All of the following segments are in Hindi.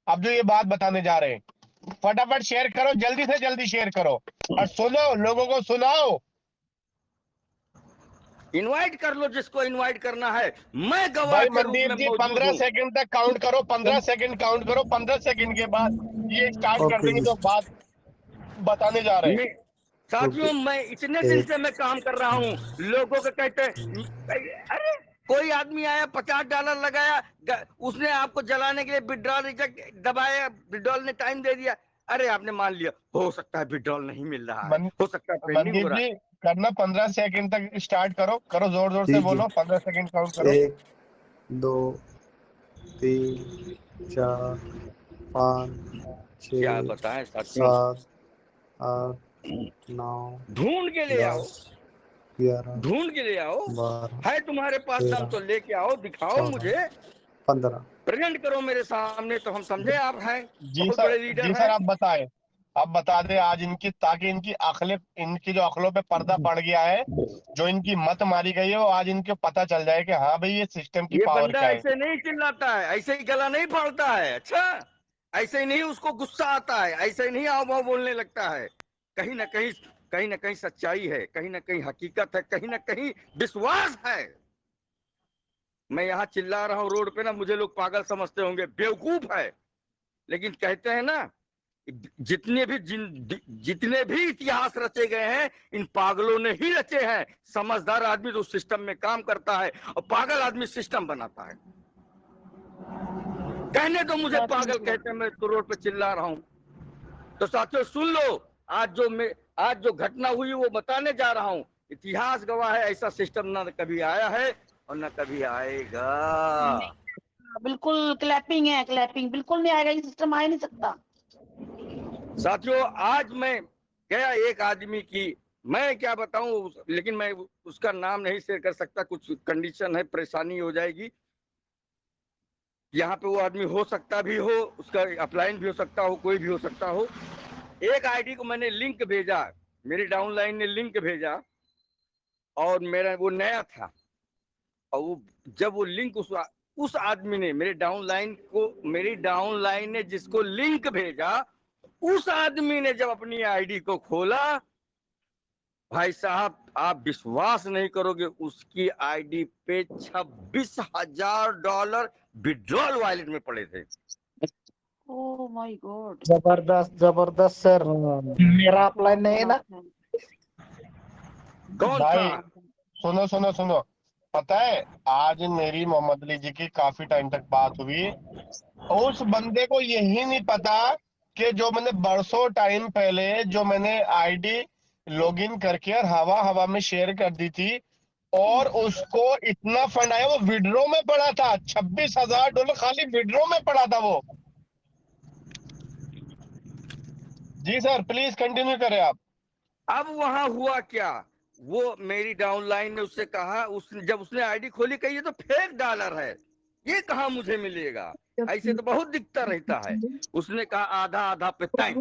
अब जो ये बात बताने जा रहे हैं, फटाफट शेयर करो, जल्दी से जल्दी शेयर करो और सुनो, लोगों को सुनाओ। इनवाइट कर लो जिसको इनवाइट करना है, मैं गवाह भाई के रूप मनदीप में जी मौजूद 15 हूँ। सेकंड तक काउंट करो, 15 सेकंड काउंट करो, 15 सेकंड के बाद ये स्टार्ट कर ओके देंगे जी। जो बात बताने जा रहे हैं। साथियों, मैं इतने दिन से मैं काम कर रहा हूँ, लोगों को कहते हैं, अरे कोई आदमी आया $50 लगाया, उसने आपको जलाने के लिए विड्रॉल रिजेक्ट दबाया, विड्रॉल ने टाइम दे दिया, अरे आपने मान लिया, हो सकता है विड्रॉल नहीं मिल रहा है, हो सकता है पेंडिंग हो मनदीप रहा जी है। करना 15 सेकंड तक स्टार्ट करो, करो जोर जोर से जी, जी। बोलो, 15 सेकंड काउंट करो। 1 2 3 4 5 क्या 6 बताएं साथियों, 7 8 9 ढूंढ के ले आओ, 10 11 ढूंढ के ले आओ, 12 है तुम्हारे पास दम 13 तो लेके आओ, दिखाओ 14 मुझे, 15। प्रेजेंट करो मेरे सामने, तो हम समझे आप हैं जी बहुत सर, बड़े जी लीडर सर हैं। आप बताएं, आप बता दें आज इनकी, ताकि इनकी अखले, इनकी जो अखलों पे पर्दा पड़ गया है, जो इनकी मत मारी गई है, वो आज इनको पता चल जाए कि हाँ भाई ये सिस्टम की ये पावर बंदा क्या है। ऐसे नहीं चिल्लाता है, ऐसे ही गला नहीं फाड़ता है, अच्छा ऐसे ही नहीं उसको गुस्सा आता है, ऐसे ही नहीं आओ भाव बोलने लगता है, कहीं ना कहीं, कहीं ना कहीं सच्चाई है, कहीं ना कहीं हकीकत है, कहीं ना कहीं विश्वास है। मैं यहाँ चिल्ला रहा हूँ रोड पे ना, मुझे लोग पागल समझते होंगे, बेवकूफ है, लेकिन कहते हैं ना, जितने भी इतिहास रचे गए हैं, इन पागलों ने ही रचे हैं। समझदार आदमी तो सिस्टम में काम करता है और पागल आदमी सिस्टम बनाता है। कहने तो मुझे पागल कहते हैं, मैं तो रोड पे चिल्ला रहा हूं। तो साथियों सुन लो, आज जो घटना हुई वो बताने जा रहा हूं। इतिहास गवाह है, ऐसा सिस्टम ना कभी आया है और ना कभी आएगा। बिल्कुल क्लैपिंग है, क्लैपिंग बिल्कुल नहीं आएगा, ये सिस्टम आ ही नहीं सकता। साथियों आज मैं गया एक आदमी की, मैं क्या बताऊं, लेकिन मैं उसका नाम नहीं शेयर कर सकता, कुछ कंडीशन है, परेशानी हो जाएगी। यहाँ पे वो आदमी हो सकता भी हो, उसका अपलाइन भी हो सकता हो, कोई भी हो सकता हो। एक आईडी को मैंने लिंक भेजा, मेरी डाउनलाइन ने लिंक भेजा और मेरा वो नया था, और वो जब वो लिंक उस आदमी ने मेरी डाउनलाइन ने जिसको लिंक भेजा, उस आदमी ने जब अपनी आईडी को खोला, भाई साहब आप विश्वास नहीं करोगे, उसकी आईडी पे $26,000 विड्रॉल वॉलेट में पड़े थे। ओह माय गॉड, जबरदस्त जबरदस्त सर, मेरा अपलाइन नहीं है ना। कौन था? भाई सुनो सुनो सुनो, पता है आज मेरी मोहम्मद अली जी की काफी टाइम तक बात हुई, उस बंदे को यही नहीं पता कि जो मैंने बरसों टाइम पहले जो मैंने आईडी लॉगिन करके और हवा हवा में शेयर कर दी थी, और उसको इतना फंड आया, वो विड्रो में पड़ा था, $26,000 खाली विड्रो में पड़ा था वो। जी सर प्लीज कंटिन्यू करें आप। अब वहां हुआ क्या, वो मेरी डाउनलाइन ने उससे कहा, जब उसने आईडी खोली, कही ये तो फेक डॉलर है, ये कहा मुझे मिलेगा, ऐसे तो बहुत दिखता रहता है। उसने कहा आधा आधा पे तय,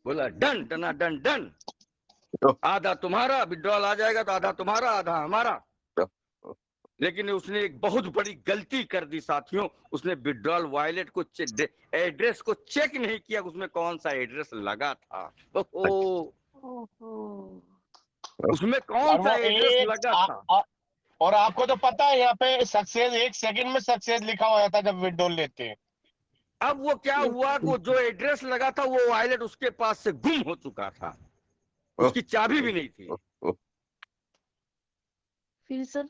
बोला डन डना डन डन, आधा तुम्हारा विड्रॉल आ जाएगा, तो आधा तुम्हारा आधा हमारा। लेकिन उसने एक बहुत बड़ी गलती कर दी साथियों, उसने विड्रॉल वॉलेट को एड्रेस को चेक नहीं किया, उसमें कौन सा एड्रेस लगा था। उसमें कौन और सा वो एड्रेस एक लगा था। और आपको तो पता है यहाँ पे सक्सेस 1 सेकंड में सक्सेस लिखा हुआ था जब विड्रॉल लेते हैं। अब वो क्या हुआ कि वो जो एड्रेस लगा था, वो वॉलेट उसके पास से गुम हो चुका था, उसकी चाबी भी नहीं थी। फिर सर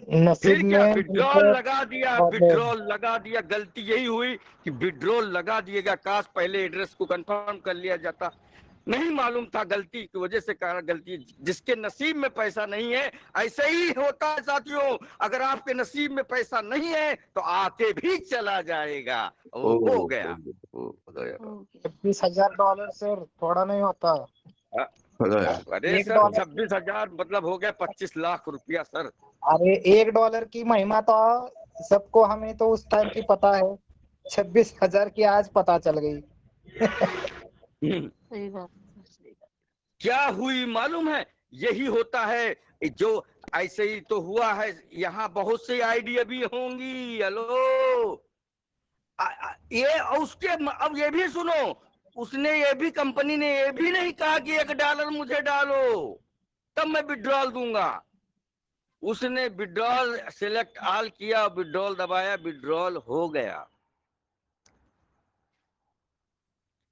नसीब फिर क्या, में विड्रॉल लगा दिया, गलती यही हुई कि विड्रॉल लगा दिएगा, काश पहले एड्रेस को कंफर्म कर लिया जाता, नहीं मालूम था, गलती की वजह से कहा, गलती जिसके नसीब में पैसा नहीं है, ऐसे ही होता है साथियों, अगर आपके नसीब में पैसा नहीं है तो आके भी चला जाएगा, वो हो गया। $26,000 सर, थोड़ा नहीं होता। अरे सर $1 26,000 मतलब हो गया 25 लाख रुपया सर। अरे $1 की महिमा तो सबको, हमें तो उस टाइम की पता है, 26,000 की आज पता चल गई। सही बात, सही बात। क्या हुई मालूम है, यही होता है जो, ऐसे ही तो हुआ है, यहाँ बहुत सी आईडी अभी होंगी, हेलो, ये उसके अब ये भी सुनो, उसने ये भी, कंपनी ने ये भी नहीं कहा कि $1 मुझे डालो तब मैं विड्रॉल दूंगा। उसने विड्रॉल सिलेक्ट ऑल किया, विड्रॉल दबाया, विड्रॉल हो गया।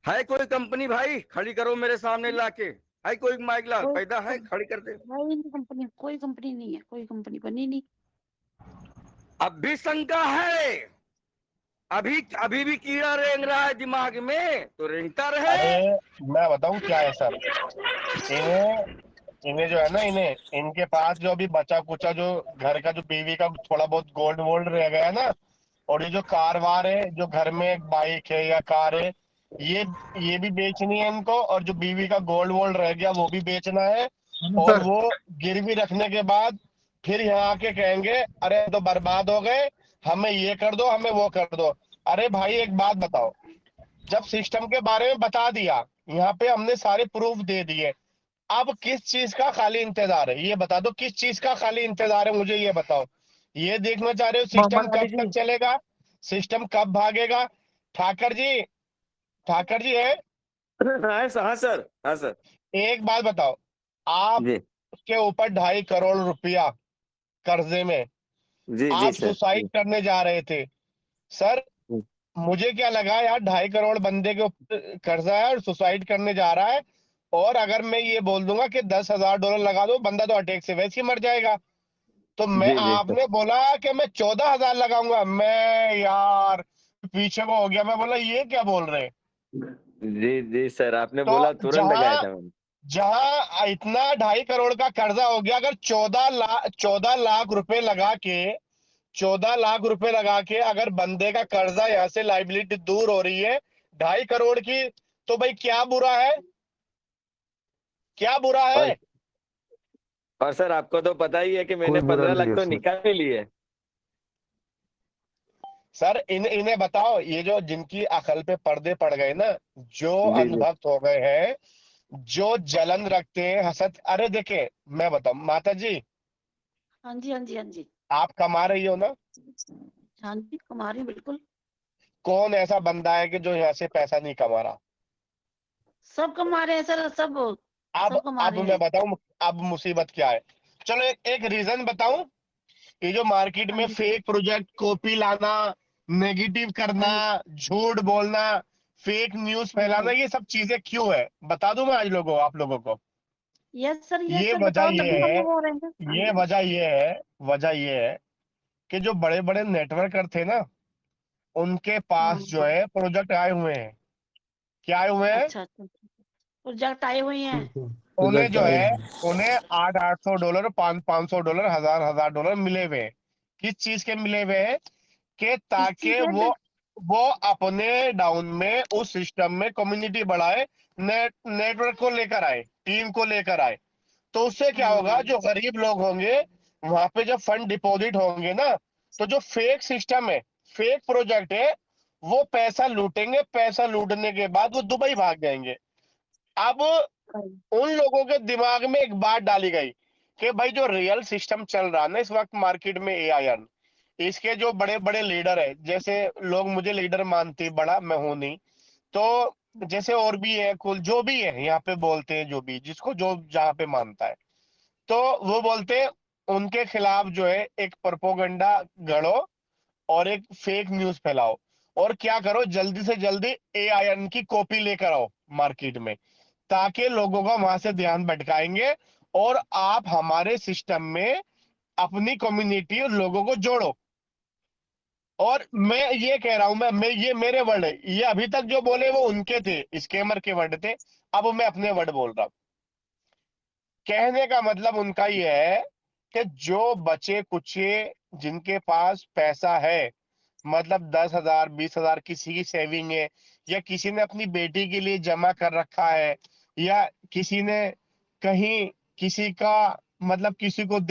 है कोई कंपनी भाई खड़ी करो मेरे सामने लाके, है कोई माइकला पैदा है खड़ी कर दे। कंपनी, कोई कंपनी नहीं है, कोई कंपनी बनी नहीं। अब भी शंका है, अभी अभी भी कीड़ा रेंग रहा है दिमाग में, तो रेंगता रहे। अरे मैं बताऊं क्या है सर, इन्हें इन्हें जो है ना, इन्हें इनके पास जो अभी बचा कुचा जो घर का जो बीवी का थोड़ा बहुत गोल्ड वोल्ड रह गया है ना, और ये जो कार वार है, जो घर में एक बाइक है या कार है, ये ये भी बेचनी है इनको, और जो बीवी का गोल्ड वोल्ड रह गया वो भी बेचना है। और सर वो गिरवी रखने के बाद फिर यहाँ आके कहेंगे अरे तो बर्बाद हो गए, हमें ये कर दो, हमें वो कर दो। अरे भाई एक बात बताओ, जब सिस्टम के बारे में बता दिया, यहाँ पे हमने सारे प्रूफ दे दिए, अब किस चीज का खाली इंतजार है, ये बता दो, किस चीज का खाली इंतजार है, मुझे ये बताओ। ये देखना चाह रहे हो सिस्टम मोहम्मद अली कब जी। तक चलेगा, सिस्टम कब भागेगा। ठाकर जी, ठाकर जी है, हाँ सर, हाँ सर, हाँ सर। एक बात बताओ, आप जी के ऊपर 2.5 करोड़ रुपया कर्जे में, जी जी आप सर। सुसाइड करने जा रहे थे सर। जी मुझे क्या लगा यार, 2.5 करोड़ बंदे के ऊपर कर्जा है और सुसाइड करने जा रहा है, और अगर मैं ये बोल दूंगा कि $10,000 लगा दो, बंदा तो अटैक से वैसे ही मर जाएगा। तो मैं, जी जी सर। आपने बोला कि मैं 14,000 लगाऊंगा, मैं यार पीछे को हो गया, मैं बोला ये क्या बोल रहे हैं। जी जी सर, आपने तो बोला तुरंत लगाया जहां था मैंने। जहां इतना 2.5 करोड़ का कर्जा हो गया, अगर 14 लाख रुपए लगा के, 14 लाख रुपए लगा के अगर बंदे का कर्जा यहाँ से लाइबिलिटी दूर हो रही है 2.5 करोड़ की, तो भाई क्या बुरा है, क्या बुरा और है। और सर आपको तो पता ही है कि कोई मैंने बुरा 15 नहीं लाख है तो सर। निकाल ही लिए। सर इन्हें बताओ, ये जो जिनकी अकल पे पर्दे पड़ गए ना, जो जी जी अनुभव हो गए हैं, जो जलन रखते हैं, हसद, अरे देखे, मैं बताऊं माता जी, हाँ जी, हाँ जी, हाँ जी, आप कमा रही हो ना, हाँ जी, हमारी बिल्कुल। कौन ऐसा बंदा है कि जो यहाँ से पैसा नहीं कमा रहा। सब कमा रहे हैं सर, सब कमा अब रहे मैं हैं। बताऊं, अब मुसीबत क्या है, चलो एक रीजन बताऊं। ये जो मार्केट हाँ में जी, फेक प्रोजेक्ट कॉपी लाना, नेगेटिव हाँ करना, जी, झूठ बोलना, फेक न्यूज हाँ फैलाना, जी। ये सब चीजें क्यों है, बता दूं मैं आज लोगों आप लोगों को। यस ये सर, वजह बताओ ये तभी हम है, लोग हो रहे हैं। हाँ ये जी। वजह ये है, वजह ये है कि जो बड़े बड़े नेटवर्कर थे ना, उनके पास जो हाँ, है प्रोजेक्ट आए हुए हैं। क्या आए हुए हैं, अच्छा अच्छा, प्रोजेक्ट आए हुए हैं। उन्हें प्रोजेक्ट जो आए है, हैं। उन्हें $800, $500, $1,000 मिले हुए हैं। किस चीज के मिले हुए हैं, कि किस चीज ताकि है वो अपने डाउन में उस सिस्टम में कम्युनिटी बढ़ाए, नेटवर्क को लेकर आए, टीम को लेकर आए। तो उससे क्या होगा, हाँ, जो गरीब लोग होंगे वहां पे जब फंड डिपॉजिट होंगे ना, तो जो फेक सिस्टम है, फेक प्रोजेक्ट है, वो पैसा लूटेंगे, पैसा लूटने के बाद वो दुबई भाग जाएंगे। अब सही। उन लोगों के दिमाग में एक बात डाली गई कि भाई जो रियल सिस्टम चल रहा है ना इस वक्त मार्केट में, एआईएन, इसके जो बड़े बड़े लीडर है, जैसे लोग मुझे लीडर मानते, बड़ा मैं हूं नहीं, तो जैसे और भी है, कुल जो भी है यहाँ पे बोलते हैं, जो भी जिसको जो जहाँ पे मानता है, तो वो बोलते हैं उनके खिलाफ जो है एक प्रोपोगंडा गढ़ो और एक फेक न्यूज फैलाओ, और क्या करो, जल्दी से जल्दी एआईएन की कॉपी लेकर आओ मार्केट में, ताकि लोगों का वहां से ध्यान भटकाएंगे, और आप हमारे सिस्टम में अपनी कम्युनिटी और लोगों को जोड़ो। और मैं ये कह रहा हूं, मैं ये मेरे वर्ड है, ये अभी तक जो बोले वो उनके थे, स्कैमर के वर्ड थे, अब मैं अपने वर्ड बोल रहा हूं। कहने का मतलब उनका ये है कि जो बचे कुचे, जिनके पास पैसा है, मतलब 10,000 20,000 किसी की सेविंग है, या किसी ने अपनी बेटी के लिए जमा कर रखा है, या किसी ने कहीं किसी का, मतलब किसी को